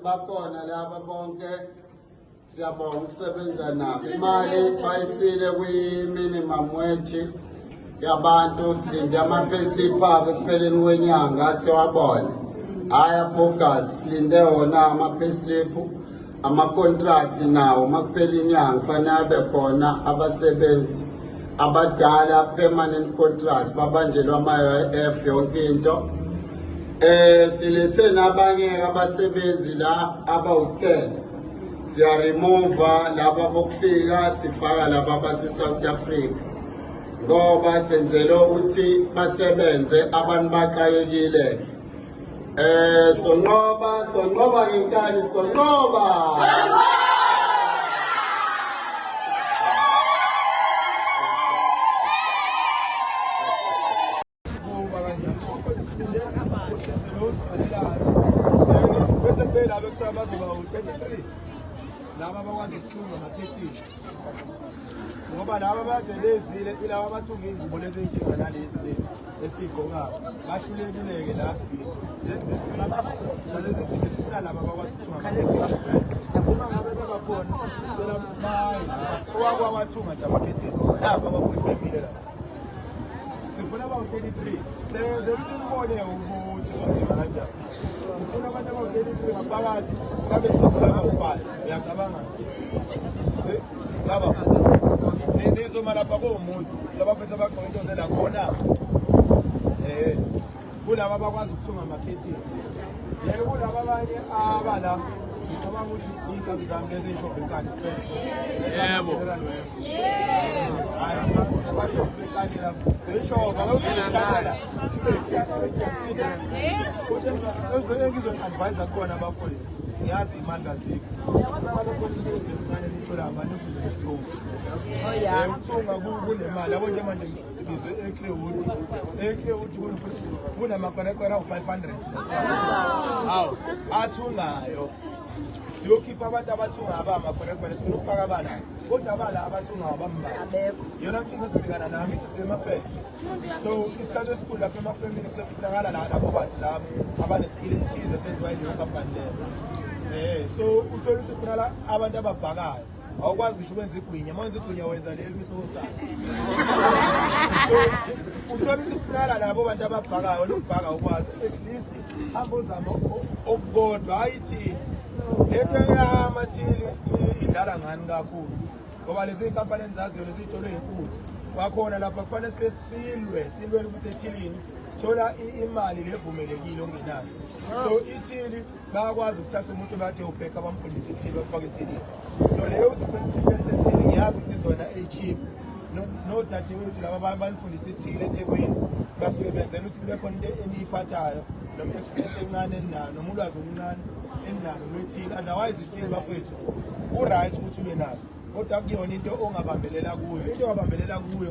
bakhona laba bonke siyabonga ukusebenza nabo. Imali bayisile kwi-minimum wage yabantu, silinde ama-payslip abo ekupheleni kwenyanga siwabone. Haya bogus, silinde wona ama-payslip, ama-contracts nawo makuphela inyanga kufanele abe khona abasebenzi abadala permanent contract babanjelwa ama-UIF yonke into. Silethe nabanye abasebenzi la abawu-10 siya remove laba bokufika sifaka laba base-South Africa ngoba senzela ukuthi basebenze abantu baxakekile. Sonqoba ngenkani sonqoba. Laba bakwazi ukuthunga ngaphethini ngoba laba badelezile ilaba abathunga izingubo lezi inkinga nalezi esiyigqokayo bahlulekile-ke la sifuna laba bakwazi ukuthunga ngaphethini uma ngabe bebakhona owakwathunga nje amaphethini laba abafundi bempile la sifuna abawu-33 senze ukuthi mbone ukuthi konzima kanjani. Ufuna abantu abawu-33 ngaphakathi sabe sizola abawu-5 uyacabanga yaba nizoma lapha komuzi labafethu abagqoke into zela khona kulaba abakwazi ukuthunga amaphethini yeke kulaba abanye abala abakuthi iy'nkabi zami lezi ey'shobhe enkani yebo abashobhe enkani lapho beyishobha engizoni-advise kubona abafundi ngiyazi imali kazikho ukuthunga kunemali yabo nje manje sibizwe eClearwood kunamakorekore awu-500 athungayo siyokhipha abantu abathunga abamakorekore sifuna ukufaka abana kodwa abala abathungayo bambalwa yona nkinga esibhekana nayo ngithi sema-fact. So isikhathi esikhulu lapha emafemini sekufunakala labo bantu labo abaneskili esithize senziwa yileyo kampani leyo. So uthole ukuthi kufunala abantu ababhakayo awukwazi ngisho ukwenza igwinya uma wenza igwinya wenza leyo misokotshana. So uthole ukuthi kufunala labo bantu ababhakayo lokubhaka ukwazi at least ambozama okukodwa hayi thina lento yamathili idlala ngani kakhulu ngoba lezi iy'nkampani enzaziyo lezi iy'tolo ey'nkulu kwakhona lapha kufanele sibe silwe ukuthi ethilini thola imali levumelekile ongenayo. So ithili bayakwazi ukuthatha umuntu bade upheka bamfundisa ithili bakufaka ethilini. So leyo ukuthi kwenza ethili ngiyazi ukuthi izona e-cheap nodadewethu laba banifundisa ithili eThekwini basuke benzela ukuthi kube khona into eniyiphathayo noma experience encane eninayo noma ulwazi oluncane enalo lwethili. Otherwise ithili bafethu ku-right ukuthi ube nalo kodwa kuyona into ongabambelela kuyo. Into ongabambelela kuyo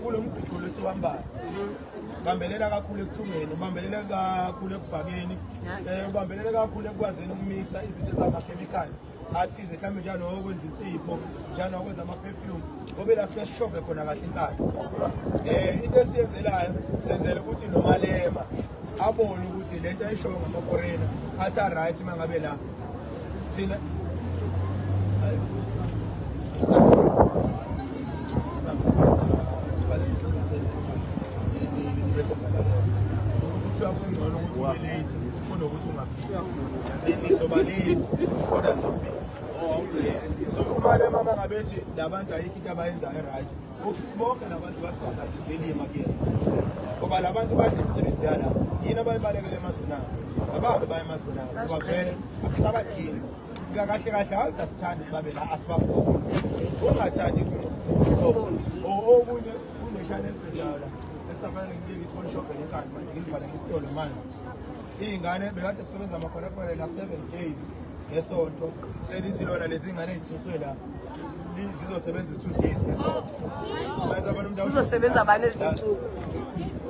kulo mgquqo lesiwambayo ubambelela kakhulu ekuthungeni, ubambelela kakhulu ekubhakeni, ubambelela kakhulu ekwazini ukumikisa izinto ezama-chemicals athize mhlawumbe njalo okwenza insipho njalo okwenza ama-perfume ngoba la sifike sishove khona kahle inkani. Into esiyenzelayo senzela ukuthi nomalema abone ukuthi lento ayishoyo ngama-foreigner athi a-right uma ngabe la thina kunokuthi ungafika nizoba late kodwa ngifika. So umalema uma ngabe ethi labantu ayikho into abayenzayo right okushuthi bonke labantu basizelima kuyena ngoba labantu badla imisebenzi yala yini abayibalekele emazweni abo abahambe baye emazweni abo ngoba vele asisabakhini kahle kahle awuthi asithandi babe la asibafuni ungathandi okunye kune-channel pedala esafanele ngilike ithi onshophe nenkani manje ngilivalele isitolo manje iy'ngane bekade kusebenza amakorekore la 7 days ngesonto selithi lona lezi ngane ezisuswe la zizosebenza 2 days ngesonto uzosebenza abane ezinsuku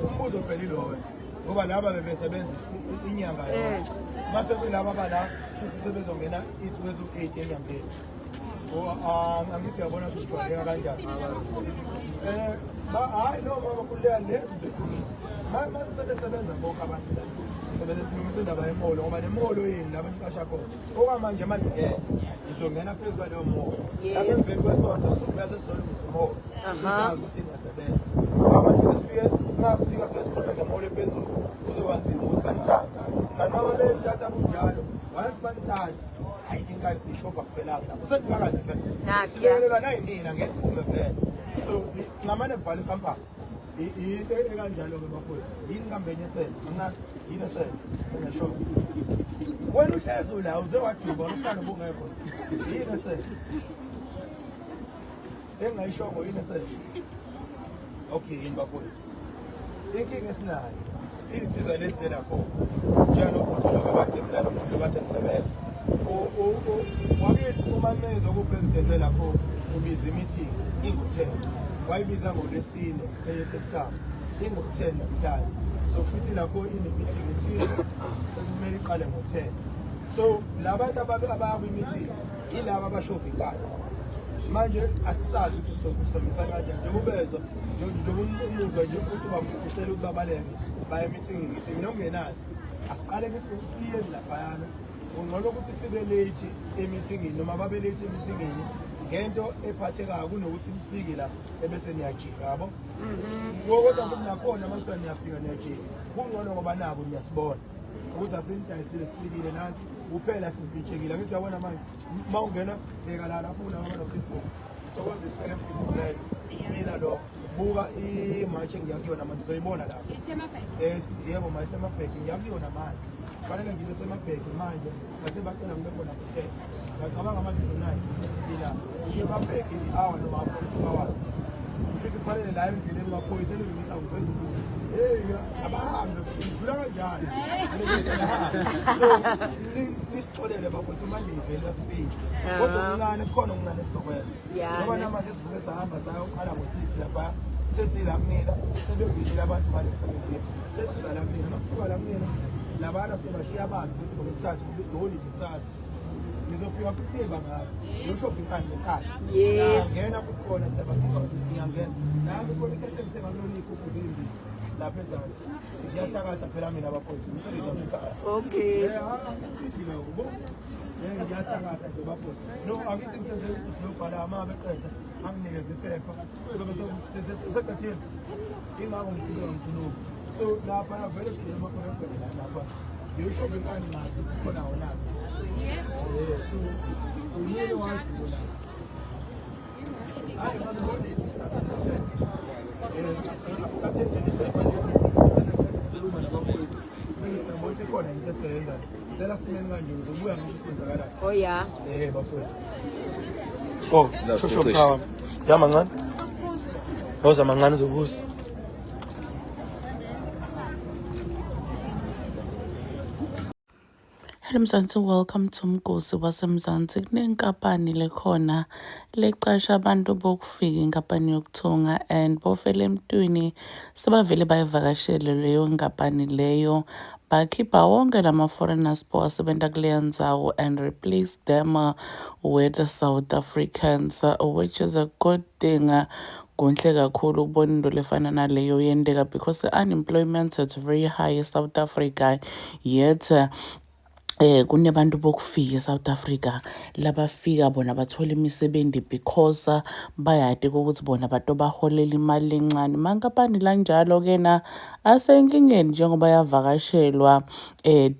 umbuzo uphelile wona ngoba laba bebesebenza inyanga yonke mase kulaba abala sisebenza ngena ithi kwezu 8 enyangeni Angithi yabona sisijwayeleka kanjani. Hayi no bakhuleka lezi manje sebesebenza bonke abantu la. Sebesilungisa indaba yemolo ngoba nemolo yini la beqasha khona. Okwamanje manje ngizongena phezulu kwaleyo molo. Lapho emveni kwesonto sokuyase solungisa imolo. Sizazi ukuthi ingasebenza. Manje sifike nasifika sikhona ngemolo phezulu kuzoba nzima ukuthi banithathe. Kanti uma beyithatha kunjalo once banithathe hayi inkani siyishofa kuphela lapho sekuphakathi phela silekelela nayinina ngekuphume phela so ngamane kuvala ikhampani into ekanjalo-ke bafowethu yini kambenye esele angazi yini esele engashofa wena uhlezi la uze waduba umhlalo bungekho yini esele engayishongo yini esele okay yini bafowethu inkinga esinayo insizwa lesena khona njalo umuntu kade mdala umuntu kade msebenza wakithi umancezo kupresident lapho ubiza meeting ingu-10 wayibiza ngolesine eThekwini ingu-10 namhlanje so kushuthi lapho ine-meeting ethile ekumele iqale ngo-10 so labantu abaya kwi-meeting yilaba abashova inkani manje asisazi ukuthi sizosamisana kanjani njengobezwa njengomuzwa nje ukuthi ushela ukuthi babaleke baya emithingini ngithi mina okungenani asiqale ngisifike laphayana ungcono ukuthi sibe late emithingini noma babe late emithingini ngento ephathekayo kunokuthi nifike la ebese niyajika yabo kodwa futhi nakhona uma kuthiwa niyafika niyajika kungcono ngoba nabo niyasibona ukuthi asenidayisile sifikile nathi kuphela simpitshekile ngithi uyabona manje uma ungena bheka la lapho kulaba Facebook so wazisifele people mina lo buka imatch engiyakuyona manje uzoyibona lapho yebo mayisemabheki ngiyakuyona manje fanele ngibe semabheki manje base bacela ngibekho lapho 10 ngicabanga amabizo nayo ila yemabheki hour noma 2 hours usithi fanele la endleleni maphoyisa elungisa ngezulu abahambe kudlula kanjani nisitholele bafowethu manje ivele yasipinki kodwa okuncane kukhona okuncane esizokwela ngoba namanje sivuke sahamba sayoqala ngo-6 lapha sesila kumina sebevishile abantu bale emsebenzini sesiza la kumina masuka la kumina labana sebashiya bazi ukuthi ngolesithathu iholide kusasa ngizofika kuphimba ngabo siyoshopha inkani ngekhaya ngena kukhona siyangena nami khona ikhethe ngithenga kuloliphi ukuzindini lapha ezansi ngiyathakatha phela mina bafowethu umsebenzi wasekhaya okay ngiyathakatha nje bafowethu no angithi ngisenze isizobhala ama beqeda anginikeze iphepha sobe seqedile ingako ngifike ngikhuluma so lapha vele sile makhona phela lapha ngiyoshoba inkani nazo khona wona so umile wazi bona hayi manje ngone oh yeah bafowethu oh shosho yamancane oza mancane zokuza Hello Mzansi, welcome to Mgosi waseMzansi. Kunenkampani lekhona lecasha abantu bokufika inkampani yokuthunga and bofele emntwini sebavele bayivakashele leyo nkampani leyo bakhipha wonke lama foreigners bowasebenza kuleyo ndzawo and replace them with the South Africans, which is a good thing. Kunhle kakhulu ukubona into lefana naleyo yendeka because the unemployment is very high eSouth Africa, yet kunebantu bokufika eSouth Africa labafika bona bathola imisebenzi because bayade ukuthi bona bantu baholela imali encane. Mankampani lanjalo kena asenkingeni njengoba yavakashelwa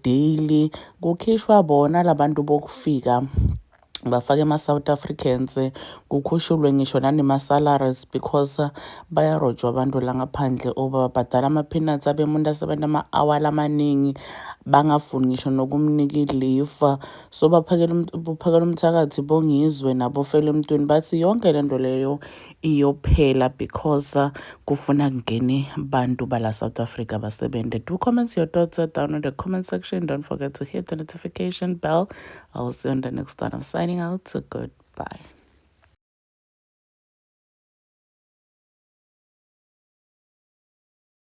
daily kukhishwa bona labantu bokufika bafake ama-South Africans kukhushulwe ngisho nanema-salaries because bayarojwa abantu la ngaphandle babhadala ama-peanuts abemuntu asebenza ama-awala amaningi bangafuni ngisho nokumnika i-leave so baphakela umthakathi bongizwe nabofela emntwini bathi yonke le nto leyo iyophela because kufuna kungene bantu bala South Africa basebende. Do comment your thoughts down in the comment section. Don't forget to hit the notification bell. I will see you on the next time. I'm signing out. So goodbye.